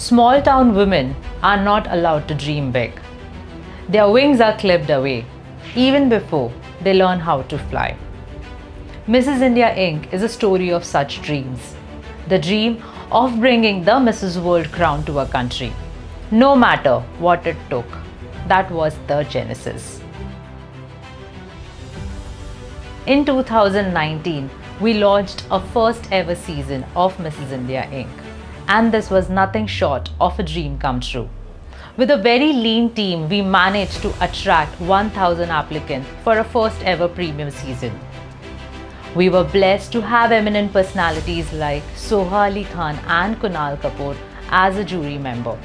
Small town women are not allowed to dream big. Their wings are clipped away even before they learn how to fly. Mrs. India Inc. is a story of such dreams. The dream of bringing the Mrs. World crown to a country, no matter what it took. That was the genesis. In 2019, we launched a first ever season of Mrs. India Inc. And this was nothing short of a dream come true. With a very lean team, we managed to attract 1,000 applicants for a first ever premium season. We were blessed to have eminent personalities like Soha Ali Khan and Kunal Kapoor as a jury member.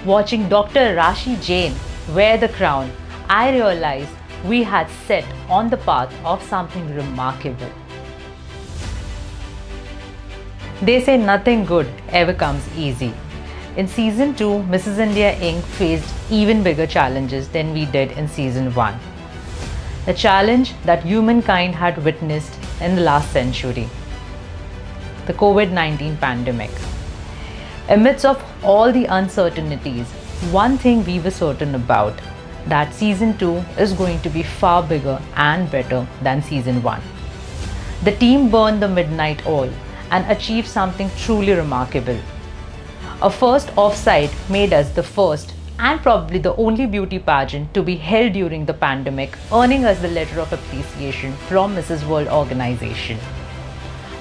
Watching Dr. Rashi Jain wear the crown, I realized we had set on the path of something remarkable. They say nothing good ever comes easy. In Season 2, Mrs. India Inc. faced even bigger challenges than we did in Season 1. The challenge that humankind had witnessed in the last century, the COVID-19 pandemic. Amidst of all the uncertainties, one thing we were certain about, that Season 2 is going to be far bigger and better than Season 1. The team burned the midnight oil and achieved something truly remarkable. A first offsite made us the first and probably the only beauty pageant to be held during the pandemic, earning us the letter of appreciation from Mrs. World organization.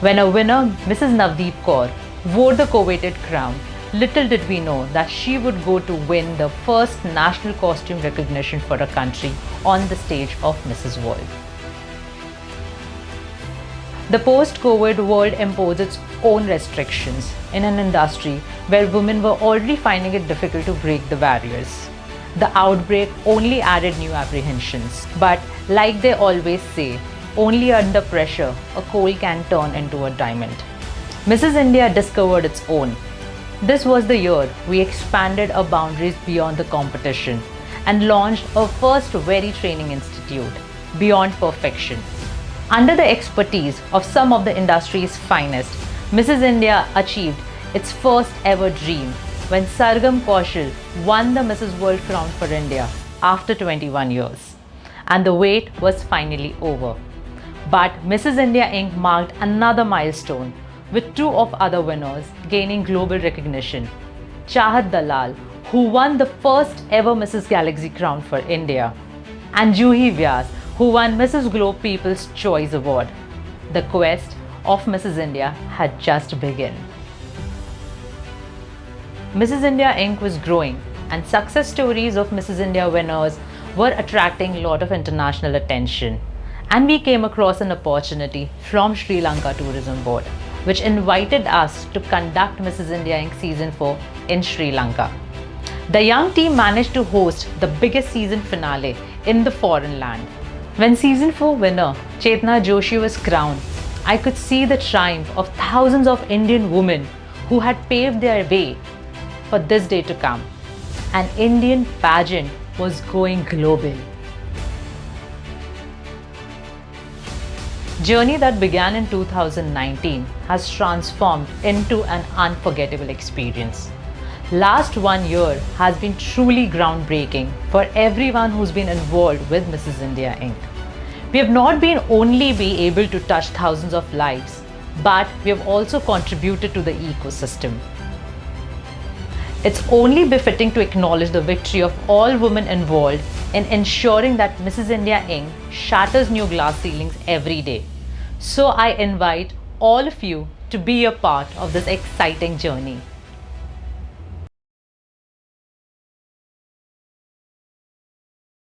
When a winner, Mrs. Navdeep Kaur, wore the coveted crown, little did we know that she would go to win the first national costume recognition for a country on the stage of Mrs. World. The post-COVID world imposed its own restrictions in an industry where women were already finding it difficult to break the barriers. The outbreak only added new apprehensions. But like they always say, only under pressure a coal can turn into a diamond. Mrs. India discovered its own. This was the year we expanded our boundaries beyond the competition and launched our first very training institute, Beyond Perfection. Under the expertise of some of the industry's finest, Mrs. India achieved its first ever dream when Sargam Kaushal won the Mrs. World crown for India after 21 years. And the wait was finally over. But Mrs. India Inc. marked another milestone with two of other winners gaining global recognition. Chahat Dalal, who won the first ever Mrs. Galaxy crown for India, and Juhi Vyas, who won Mrs. Globe People's Choice Award. The quest of Mrs. India had just begun. Mrs. India Inc. was growing, and success stories of Mrs. India winners were attracting a lot of international attention. And we came across an opportunity from Sri Lanka Tourism Board, which invited us to conduct Mrs. India Inc. Season 4 in Sri Lanka. The young team managed to host the biggest season finale in the foreign land. When Season 4 winner Chetna Joshi was crowned, I could see the triumph of thousands of Indian women who had paved their way for this day to come. An Indian pageant was going global. Journey that began in 2019 has transformed into an unforgettable experience. Last 1 year has been truly groundbreaking for everyone who's been involved with Mrs. India Inc. We have not been only be able to touch thousands of lives, but we have also contributed to the ecosystem. It's only befitting to acknowledge the victory of all women involved in ensuring that Mrs. India Inc. shatters new glass ceilings every day. So I invite all of you to be a part of this exciting journey.